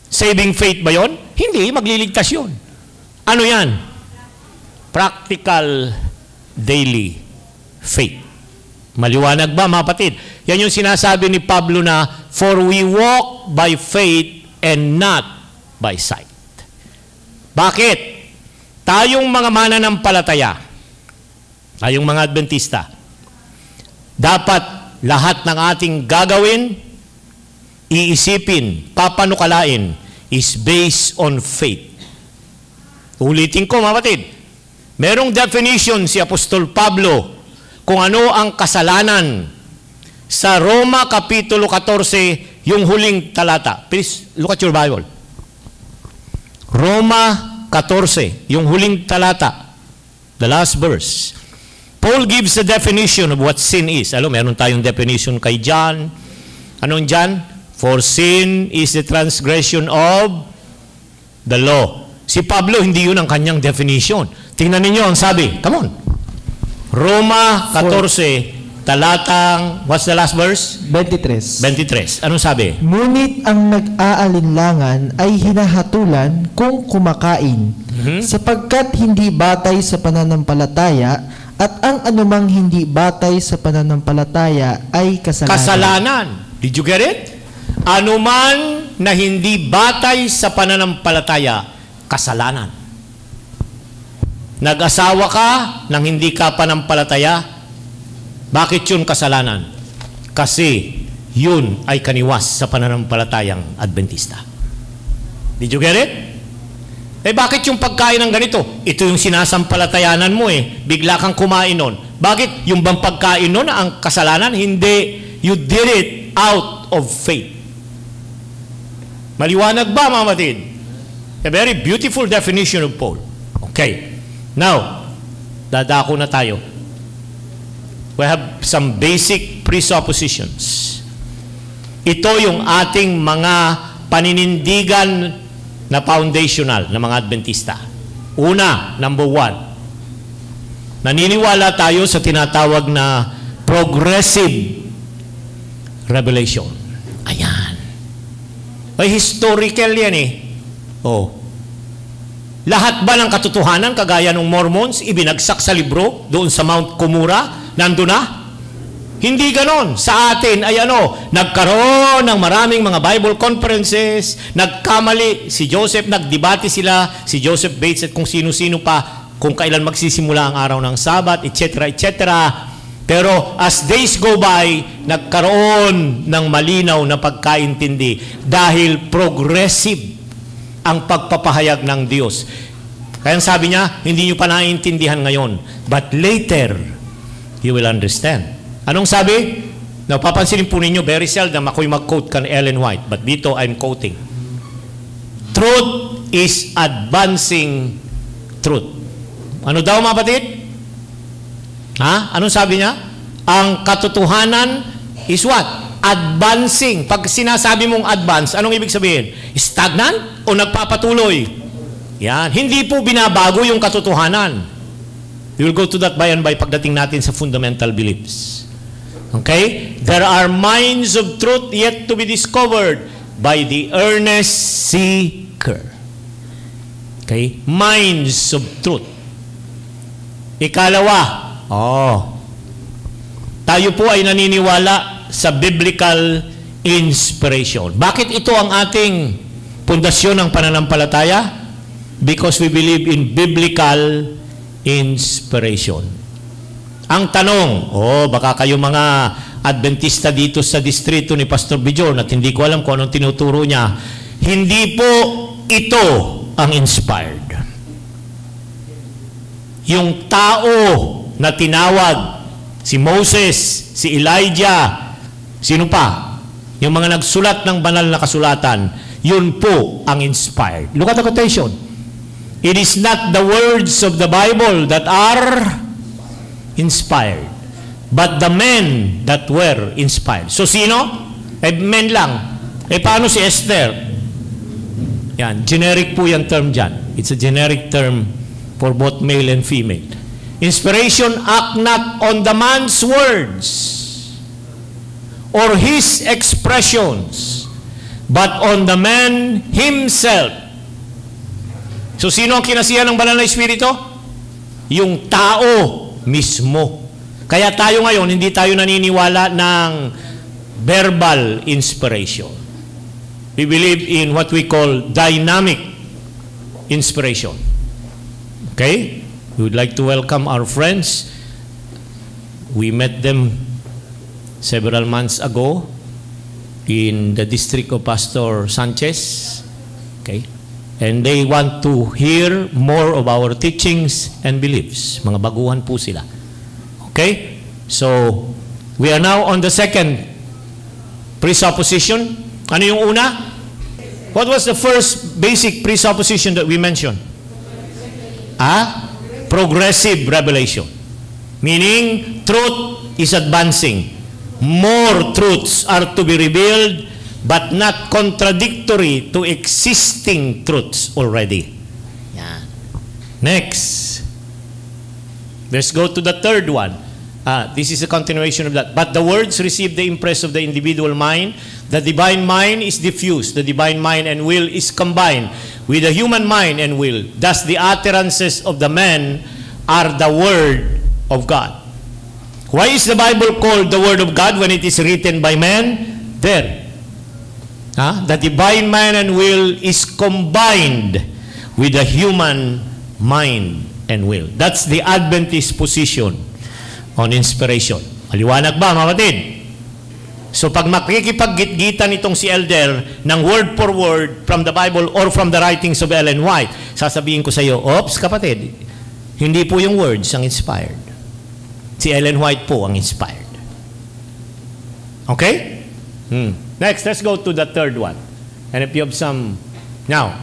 Saving faith ba yon? Hindi, magliligtas yun. Ano yan? Practical daily faith. Maliwanag ba, mga kapatid? Yan yung sinasabi ni Pablo na, for we walk by faith and not by sight. Bakit? Tayong mga mananampalataya, tayong mga Adventista, dapat lahat ng ating gagawin, iisipin, papanukalain, is based on faith. Ulitin ko, mga kapatid, merong definition si Apostol Pablo kung ano ang kasalanan sa Roma Kapitulo 14, yung huling talata. Please, look at your Bible. Roma 14, yung huling talata, the last verse. Paul gives a definition of what sin is. Alam, meron tayong definition kay John. Anong John? For sin is the transgression of the law. Si Pablo, hindi yun ang kanyang definition. Tingnan ninyo ang sabi. Come on. Roma 14, talatang, what's the last verse?
23.
23. Anong sabi?
Ngunit ang nag-aalinlangan ay hinahatulan kung kumakain, sapagkat hindi batay sa pananampalataya, at ang anumang hindi batay sa pananampalataya ay kasalanan.
Kasalanan. Did you get it? Anuman na hindi batay sa pananampalataya, kasalanan. Nag-asawa ka nang hindi ka panampalataya, bakit yun kasalanan? Kasi yun ay kaniwas sa pananampalatayang Adventista. Did you get it? Eh bakit yung pagkain ng ganito? Ito yung sinasampalatayanan mo eh. Bigla kang kumain nun. Bakit? Yung bang pagkain nun ang kasalanan? Hindi. You did it out of faith. Maliwanag ba, mga kapatid? A very beautiful definition of Paul. Okay. Now, dadako na tayo. We have some basic presuppositions. Ito yung ating mga paninindigan na foundational na mga Adventista. Una, number 1, naniniwala tayo sa tinatawag na progressive revelation. Ayan. Ay, historical yan eh. Oh. Lahat ba ng katotohanan, kagaya ng Mormons, ibinagsak sa libro doon sa Mount Cumorah? Nandun na? Hindi ganon. Sa atin ay nagkaroon ng maraming mga Bible conferences, nagkamali si Joseph, nagdebate sila, si Joseph Bates at kung sino-sino pa, kung kailan magsisimula ang araw ng Sabat, etc., etc. Pero as days go by, nagkaroon ng malinaw na pagkaintindi dahil progressive ang pagpapahayag ng Diyos. Kaya sabi niya, hindi nyo pa naiintindihan ngayon, but later, you will understand. Anong sabi? Napapansinin po ninyo, very seldom ako'y mag-quote kan Ellen White, but dito I'm quoting. Truth is advancing truth. Ano daw, mga kapatid? Ha? Anong sabi niya? Ang katotohanan is what? Advancing. Pag sinasabi mong advance, anong ibig sabihin? Stagnant o nagpapatuloy? Yan. Hindi po binabago yung katotohanan. We will go to that by and by pagdating natin sa fundamental beliefs. Okay? There are mines of truth yet to be discovered by the earnest seeker. Okay? Mines of truth. Ikalawa, tayo po ay naniniwala sa biblical inspiration. Bakit ito ang ating pundasyon ng pananampalataya? Because we believe in biblical inspiration. Ang tanong, baka kayo mga Adventista dito sa distrito ni Pastor Bijon at hindi ko alam kung anong tinuturo niya, hindi po ito ang inspired. Yung tao na tinawag, si Moses, si Elijah, sino pa? Yung mga nagsulat ng banal na kasulatan, yun po ang inspired. Look at the quotation. It is not the words of the Bible that are inspired, but the men that were inspired. So sino? Men lang. Paano si Esther? Yan, generic po yung term dyan. It's a generic term for both male and female. Inspiration act not on the man's words or his expressions, but on the man himself. So, sino ang kinasihan ng banal na Espiritu? Yung tao mismo. Kaya tayo ngayon, hindi tayo naniniwala ng verbal inspiration. We believe in what we call dynamic inspiration. Okay? We would like to welcome our friends. We met them several months ago in the district of Pastor Sanchez. Okay? And they want to hear more of our teachings and beliefs. Mga baguhan po sila. Okay? So, we are now on the second presupposition. Ano yung una? What was the first basic presupposition that we mentioned? Progressive revelation. Meaning, truth is advancing. More truths are to be revealed, but not contradictory to existing truths already. Yan. Next. Let's go to the third one. This is a continuation of that. But the words receive the impress of the individual mind. The divine mind is diffused. The divine mind and will is combined with the human mind and will. Thus, the utterances of the man are the word of God. Why is the Bible called the word of God when it is written by man? There. The divine mind and will is combined with the human mind and will. That's the Adventist position on inspiration. Maliwanag ba, mga kapatid? So pag makikipag-gitgitan itong si Elder ng word for word from the Bible or from the writings of Ellen White, sasabihin ko sa iyo, oops, kapatid, hindi po yung words ang inspired. Si Ellen White po ang inspired. Okay? Next, let's go to the third one. And if you have some... Now,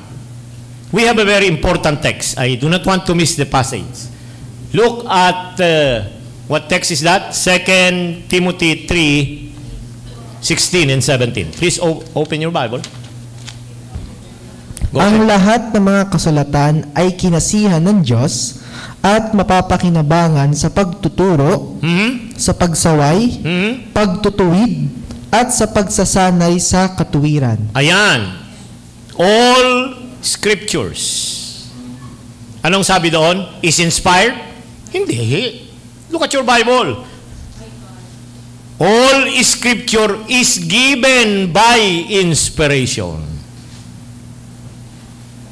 we have a very important text. I do not want to miss the passage. Look at... what text is that? 2 Timothy 3:16 and 17. Please open your Bible.
Ang lahat ng mga kasulatan ay kinasihan ng Diyos at mapapakinabangan sa pagtuturo, sa pagsaway, pagtutuwid, at sa pagsasanay sa katuwiran.
Ayan. All scriptures. Anong sabi doon? Is inspired? Hindi. Look at your Bible. All scripture is given by inspiration.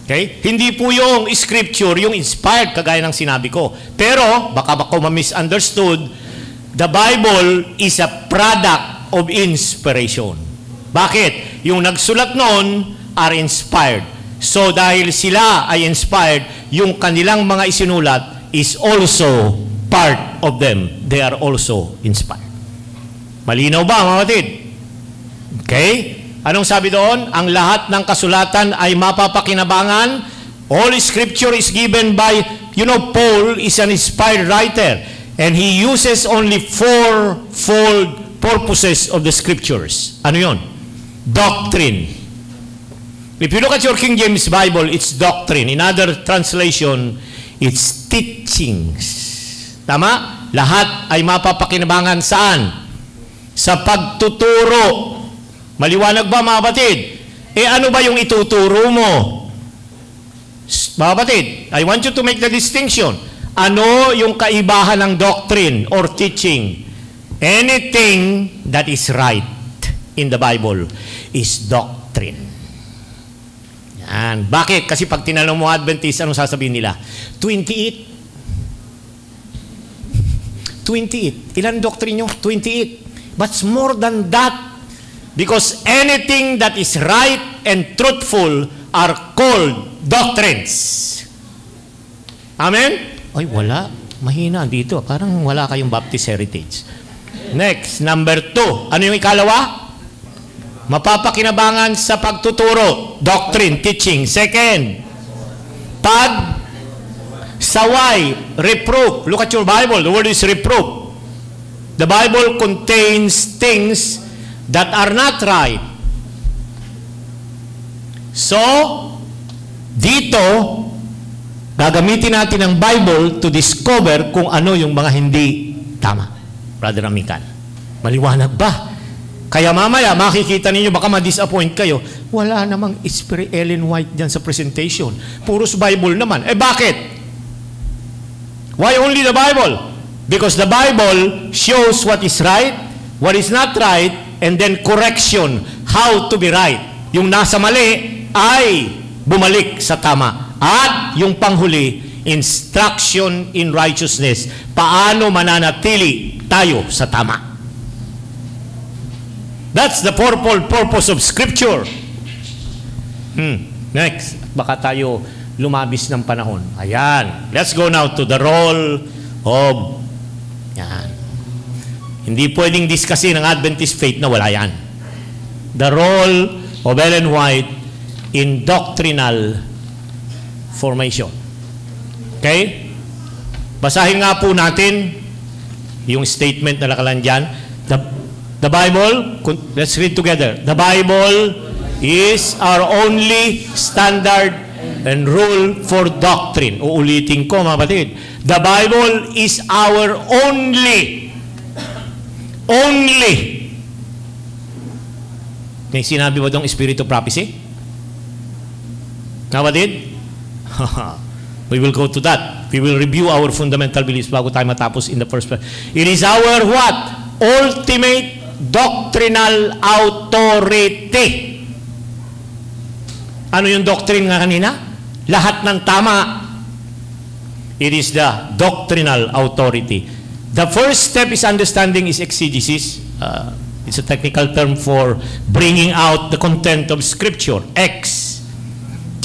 Okay? Hindi po yung scripture, yung inspired, kagaya ng sinabi ko. Pero, baka ako ma-misunderstood, the Bible is a product of inspiration. Bakit? Yung nagsulat noon are inspired. So, dahil sila ay inspired, yung kanilang mga isinulat is also part of them. They are also inspired. Malinaw ba, mga kapatid? Okay? Anong sabi doon? Ang lahat ng kasulatan ay mapapakinabangan. All scripture is given by, Paul is an inspired writer. And he uses only fourfold purposes of the scriptures. Ano yon? Doctrine. If you look at your King James Bible, it's doctrine. In other translation, it's teachings. Tama? Lahat ay mapapakinabangan saan? Sa pagtuturo. Maliwanag ba, mga kapatid? Ano ba yung ituturo mo? Mga kapatid, I want you to make the distinction. Ano yung kaibahan ng doctrine or teaching? Anything that is right in the Bible is doctrine. Yan. Bakit? Kasi pag tinanong mo Adventist, anong sasabihin nila? 28. Ilan doctrine nyo? 28. But more than that, because anything that is right and truthful are called doctrines. Amen? Ay, wala. Mahina dito. Parang wala kayong Baptist heritage. Next, number 2. Ano yung ikalawa? Mapapakinabangan sa pagtuturo. Doctrine, teaching. Second, saway, reproof. Look at your Bible. The word is reproof. The Bible contains things that are not right. So, dito, gagamitin natin ang Bible to discover kung ano yung mga hindi tama. Brother Amican, maliwanag ba? Kaya mamaya, makikita ninyo, baka ma-disappoint kayo. Wala namang Ellen White dyan sa presentation. Puros Bible naman. Bakit? Why only the Bible? Because the Bible shows what is right, what is not right, and then correction, how to be right. yung nasa mali ay bumalik sa tama. At yung panghuli, instruction in righteousness. Paano mananatili tayo sa tama? That's the purpose of Scripture. Next, baka tayo lumabis ng panahon. Ayan. Let's go now to the role of, yan. Hindi pwedeng discussin ng Adventist faith na wala yan. The role of Ellen White in doctrinal formation. Okay? Basahin nga po natin yung statement na nakalan dyan. The Bible, let's read together. The Bible is our only standard and rule for doctrine. Uulitin ko, mga kapatid. The Bible is our only. May sinabi ba itong Spirit of Prophecy? Mga kapatid? We will go to that. We will review our fundamental beliefs bago tayo matapos in the first place. It is our what? Ultimate doctrinal authority. Ano yung doctrine nga kanina? Lahat ng tama. It is the doctrinal authority. The first step is understanding is exegesis. It's a technical term for bringing out the content of Scripture. Exegesis,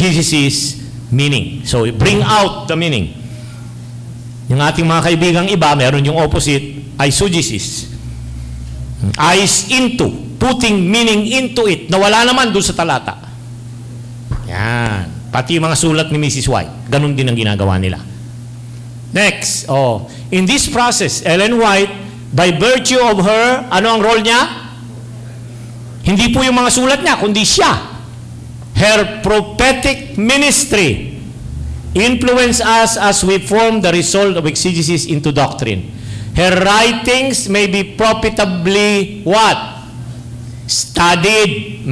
meaning. So, bring out the meaning. Yung ating mga kaibigang iba, meron yung opposite, eisegesis. Eyes into, putting meaning into it, na wala naman doon sa talata. Yan. Pati yung mga sulat ni Mrs. White, ganun din ang ginagawa nila. Next, in this process, Ellen White, by virtue of her, ano ang role niya? Hindi po yung mga sulat niya, kundi siya. Her prophetic ministry influence us as we form the result of exegesis into doctrine. Her writings may be profitably what? Studied.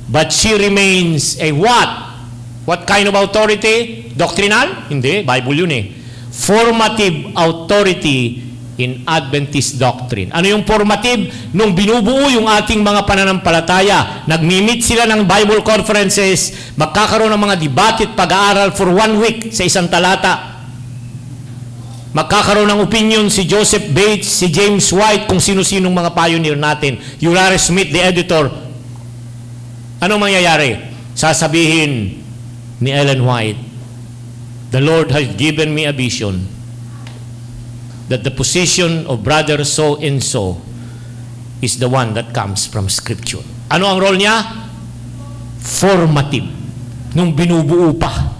But she remains a what? What kind of authority? Doctrinal? Hindi. Bible yun eh. Formative authority in Adventist doctrine. Ano yung formative? Nung binubuo yung ating mga pananampalataya, nagmi-meet sila ng Bible conferences, magkakaroon ng mga debate at pag-aaral for 1 week sa isang talata. Magkakaroon ng opinion si Joseph Bates, si James White, kung sino-sinong mga pioneer natin. Uriah Smith, the editor. Anong mangyayari? Sasabihin ni Ellen White, the Lord has given me a vision that the position of brother so and so is the one that comes from Scripture. Ano ang role niya? Formative. Nung binubuo pa.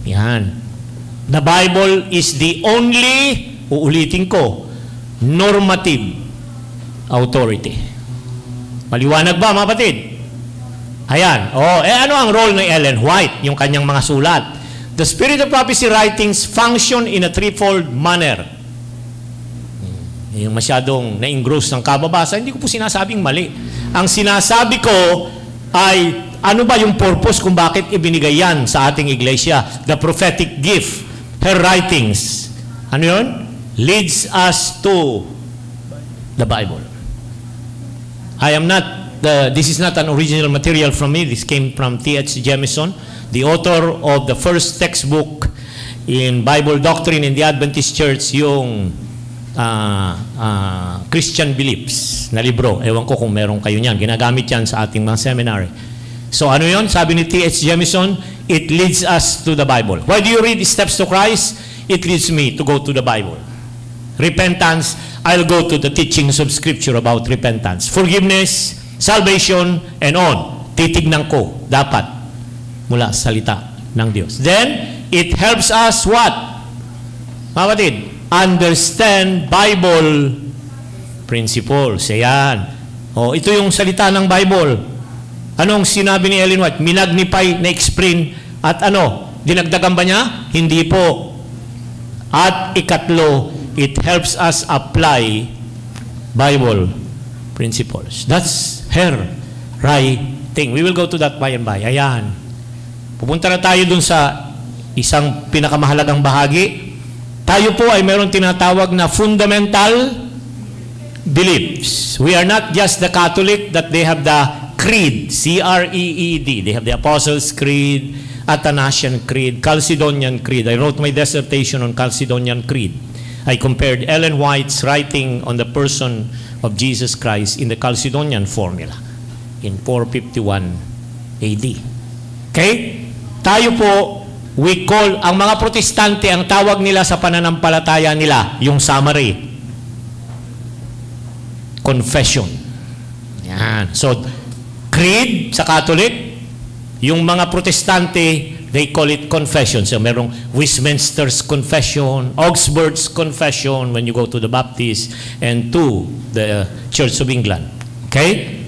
Yan. The Bible is the only, uulitin ko, normative authority. Maliwanag ba, mga kapatid? Ayan. Ano ang role ng Ellen White? Yung kanyang mga sulat. The Spirit of Prophecy writings function in a threefold manner. Yung masyadong na-engross ng kababasa, hindi ko po sinasabing mali. Ang sinasabi ko ay, ano ba yung purpose kung bakit ibinigay yan sa ating iglesia? The prophetic gift, her writings. Ano yun? Leads us to the Bible. This is not an original material from me. This came from T.H. Jemison, the author of the first textbook in Bible doctrine in the Adventist Church, yung Christian Beliefs na libro. Ewan ko kung meron kayo niyan. Ginagamit yan sa ating mga seminary. So ano yun? Sabi ni T.H. Jemison, it leads us to the Bible. Why do you read Steps to Christ? It leads me to go to the Bible. Repentance, I'll go to the teachings of Scripture about repentance. Forgiveness, salvation, and on. Titignan ko, dapat, mula sa salita ng Diyos. Then, it helps us what? Mga kapatid, understand Bible principles. Ayan. Ito yung salita ng Bible. Anong sinabi ni Ellen White? Minagnify, na-explain, at dinagdagan ba niya? Hindi po. At ikatlo, it helps us apply Bible principles. That's her writing. We will go to that by and by. Ayan. Pupunta na tayo dun sa isang pinakamahalagang bahagi. Tayo po ay mayroong tinatawag na fundamental beliefs. We are not just the Catholic that they have the creed, C-R-E-E-D. They have the Apostles' Creed, Athanasian Creed, Chalcedonian Creed. I wrote my dissertation on Chalcedonian Creed. I compared Ellen White's writing on the person of Jesus Christ in the Chalcedonian formula in 451 AD. Okay? Tayo po, we call, ang mga protestante, ang tawag nila sa pananampalataya nila, yung summary. Confession. Yan. So, creed sa Catholic, yung mga protestante, they call it confession. So, merong Westminster's Confession, Augsburg's Confession when you go to the Baptist, and to the Church of England. Okay?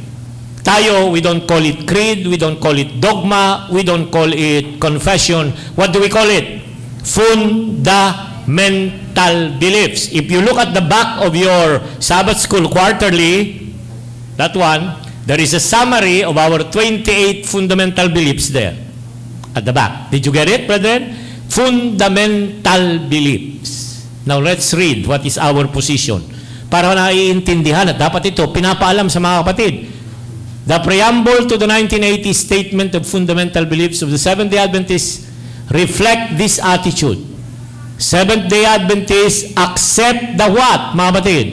Tayo, we don't call it creed, we don't call it dogma, we don't call it confession. What do we call it? Fundamental beliefs. If you look at the back of your Sabbath School Quarterly, that one, there is a summary of our 28 fundamental beliefs there at the back. Did you get it, brethren? Fundamental beliefs. Now, let's read what is our position. Para naiintindihan at dapat ito pinapaalam sa mga kapatid. The preamble to the 1980 Statement of Fundamental Beliefs of the Seventh-day Adventists reflect this attitude. Seventh-day Adventists accept the what, mga kapatid?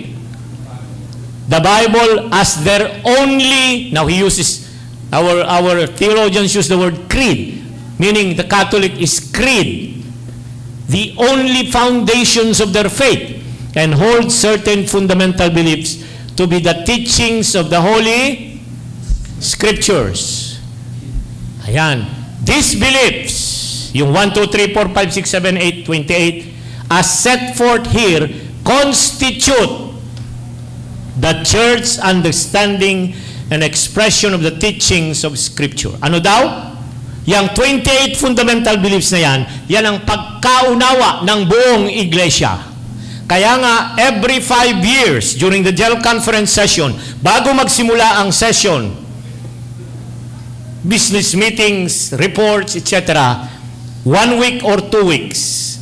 The Bible as their only, now he uses, our theologians use the word creed, meaning the Catholic is creed, the only foundations of their faith, and hold certain fundamental beliefs to be the teachings of the Holy Scriptures. Ayan. These beliefs, yung 1, 2, 3, 4, 5, 6, 7, 8, 28, as set forth here, constitute the church understanding and expression of the teachings of Scripture. Ano daw? Yang 28 fundamental beliefs na yan, yan ang pagkaunawa ng buong iglesia. Kaya nga, every 5 years, during the General Conference session, bago magsimula ang session, business meetings, reports, etc., 1 week or 2 weeks,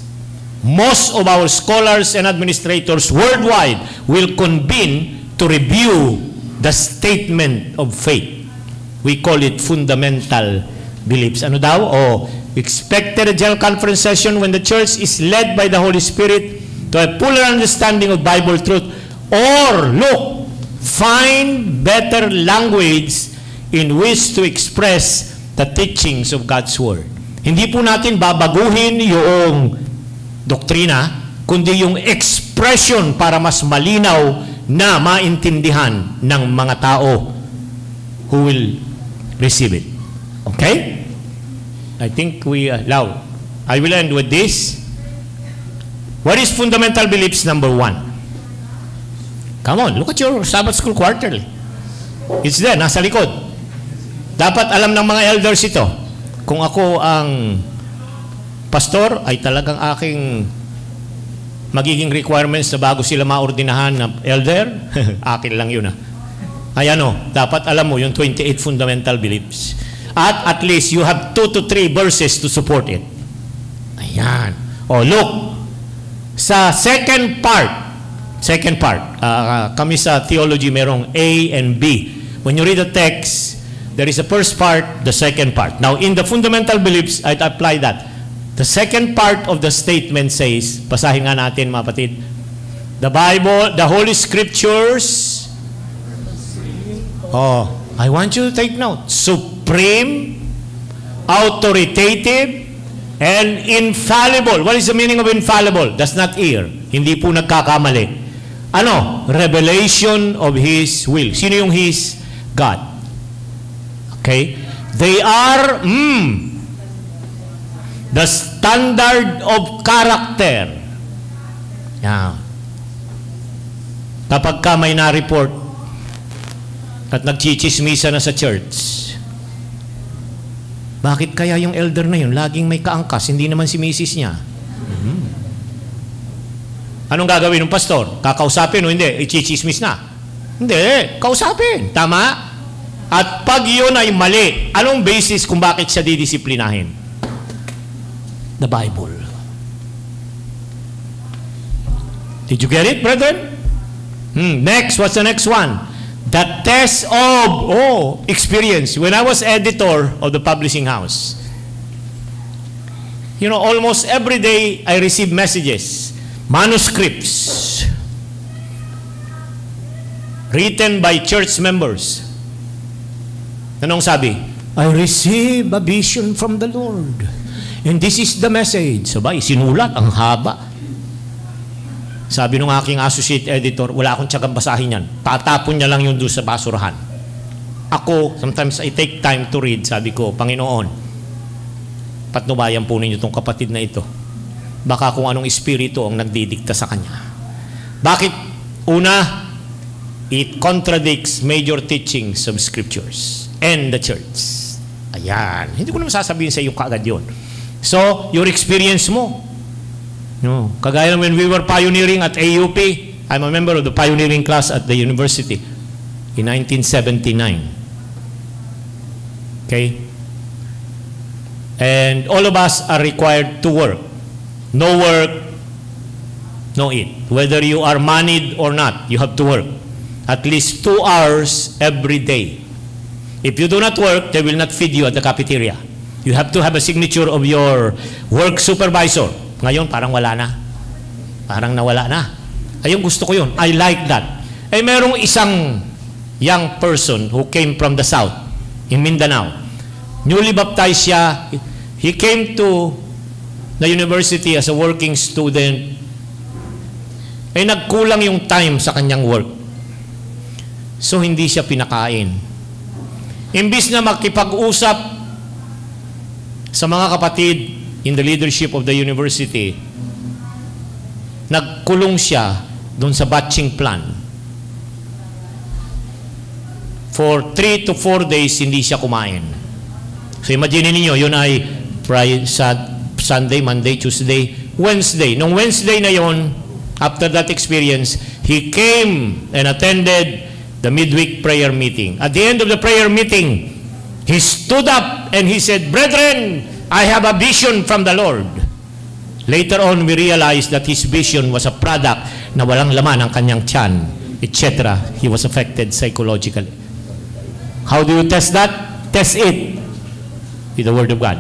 most of our scholars and administrators worldwide will convene to review the statement of faith. We call it fundamental beliefs. Ano daw? Expected a General Conference session when the church is led by the Holy Spirit to a fuller understanding of Bible truth, or look, find better language in which to express the teachings of God's Word. Hindi po natin babaguhin yung doktrina, kundi yung expression para mas malinaw na maintindihan ng mga tao who will receive it. Okay? I think now, I will end with this. What is fundamental beliefs number 1? Come on, look at your Sabbath School Quarterly. It's there, nasa likod. Dapat alam ng mga elders ito. Kung ako ang pastor, ay talagang aking magiging requirements na bago sila maordinahan na elder, akin lang yun. Ay dapat alam mo yung 28 fundamental beliefs. At least you have 2 to 3 verses to support it. Ayan. Look, sa second part, kami sa theology merong A and B. When you read the text, there is a first part, the second part. Now, in the fundamental beliefs, I'd apply that. The second part of the statement says, basahin nga natin mga kapatid, the Bible, the Holy Scriptures, I want you to take note, supreme, authoritative, and infallible. What is the meaning of infallible? Does not err. Hindi po nagkakamali. Revelation of His will. Sino yung His? God. Okay? They are the standard of character. Yeah. Kapag ka may na-report at nagchichismisa na sa church, bakit kaya yung elder na yun laging may kaangkas, hindi naman si misis niya? Anong gagawin ng pastor? Kakausapin o hindi? Ichichismis na? Hindi. Kausapin. Tama? At pag yun ay mali, anong basis kung bakit siya didisiplinahin? The Bible. Did you get it, brethren? Next, what's the next one? The test of experience. When I was editor of the publishing house, you know, almost every day I receive messages, manuscripts, written by church members. Anong sabi? I receive a vision from the Lord. And this is the message. Sabay, sinulat, ang haba. Sabi nung aking associate editor, wala akong tiyagang basahin yan. Tatapon niya lang yun doon sa basurahan. Ako, sometimes I take time to read. Sabi ko, Panginoon, patnubayan po ninyo itong kapatid na ito. Baka kung anong espiritu ang nagdidikta sa kanya. Bakit? Una, it contradicts major teachings of scriptures and the church. Ayan. Hindi ko naman sasabihin sa iyo kaagad yun. So, your experience mo. No. Kagaya when we were pioneering at AUP, I'm a member of the pioneering class at the university in 1979. Okay? And all of us are required to work. No work, no eat. Whether you are moneyed or not, you have to work. At least 2 hours every day. If you do not work, they will not feed you at the cafeteria. You have to have a signature of your work supervisor. Ngayon, parang wala na. Parang nawala na. Ayun, gusto ko yun. I like that. Eh, merong isang young person who came from the south, in Mindanao. Newly baptized siya. He came to the university as a working student. Eh, nagkulang yung time sa kanyang work. So, hindi siya pinakain. Imbis na makipag-usap sa mga kapatid in the leadership of the university, nagkulong siya doon sa batching plan. For 3 to 4 days, hindi siya kumain. So imagine niyo, yun ay Friday, Sunday, Monday, Tuesday, Wednesday. Nung Wednesday na yun, after that experience, he came and attended the midweek prayer meeting. At the end of the prayer meeting, he stood up and he said, "Brethren, I have a vision from the Lord." Later on, we realized that his vision was a product na walang laman ang kanyang tiyan, etc. He was affected psychologically. How do you test that? Test it with the Word of God.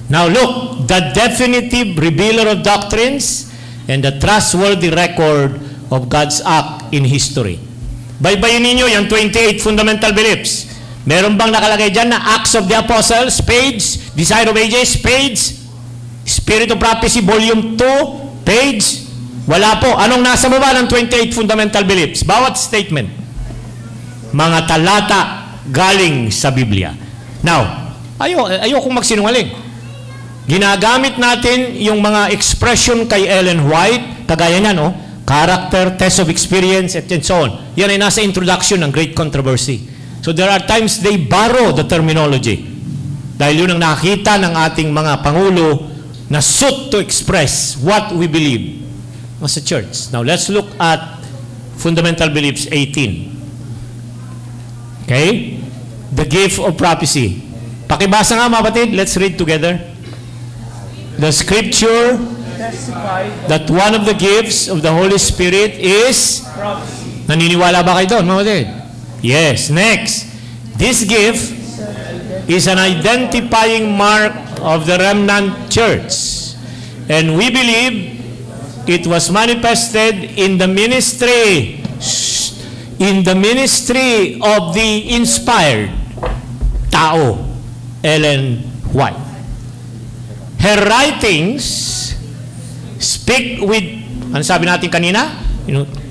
Now look, the definitive revealer of doctrines and the trustworthy record of God's act in history. Baybayin ninyo yung 28 fundamental beliefs. Meron bang nakalagay dyan na Acts of the Apostles, page, Desire of Ages, page, Spirit of Prophecy, volume 2, page? Wala po. Anong nasa baba ng 28 fundamental beliefs? Bawat statement. Mga talata galing sa Biblia. Now, ayokong magsinungaling. Ginagamit natin yung mga expression kay Ellen White, kagaya niya, no? Character, test of experience, and so on. Yan ay nasa introduction ng Great Controversy. So there are times they borrow the terminology. Dahil yun ang nakita ng ating mga Pangulo na suit to express what we believe as a church. Now let's look at Fundamental Beliefs 18. Okay? The gift of prophecy. Pakibasa nga mga batid. Let's read together. The scripture that one of the gifts of the Holy Spirit is prophecy. Naniniwala ba kayo doon, mga batid? Yes. Next. This gift is an identifying mark of the remnant church. And we believe it was manifested in the ministry of the inspired tao, Ellen White. Her writings speak with, ano sabi natin kanina?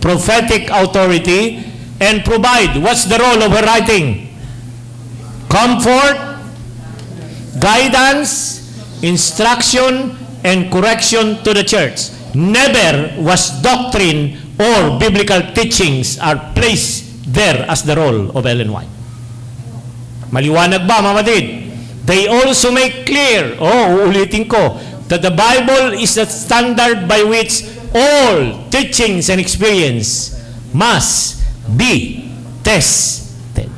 Prophetic authority and provide. What's the role of her writing? Comfort, guidance, instruction, and correction to the church. Never was doctrine or biblical teachings are placed there as the role of Ellen White. Maliwanag ba, mamatid? They also make clear, uulitin ko, that the Bible is the standard by which all teachings and experience must be tested.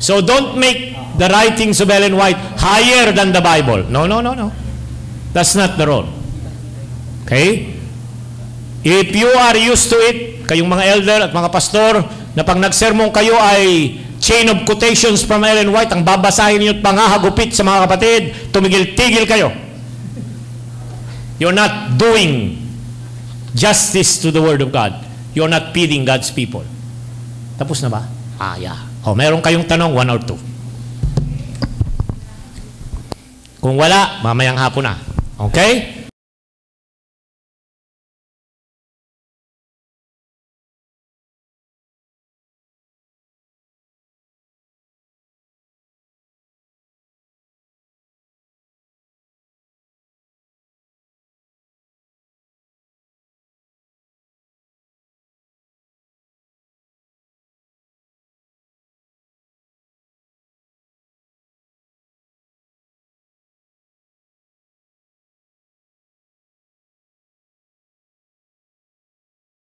So don't make the writings of Ellen White higher than the Bible. No. That's not the role. Okay? If you are used to it, kayong mga elder at mga pastor, na pag nagsermon kayo ay chain of quotations from Ellen White, ang babasahin niyo at pangahagupit sa mga kapatid, tumigil-tigil kayo. You're not doing justice to the Word of God. You're not feeding God's people. Tapos na ba? Yeah. Meron kayong tanong, 1 or 2. Kung wala, mamayang hapon na. Okay?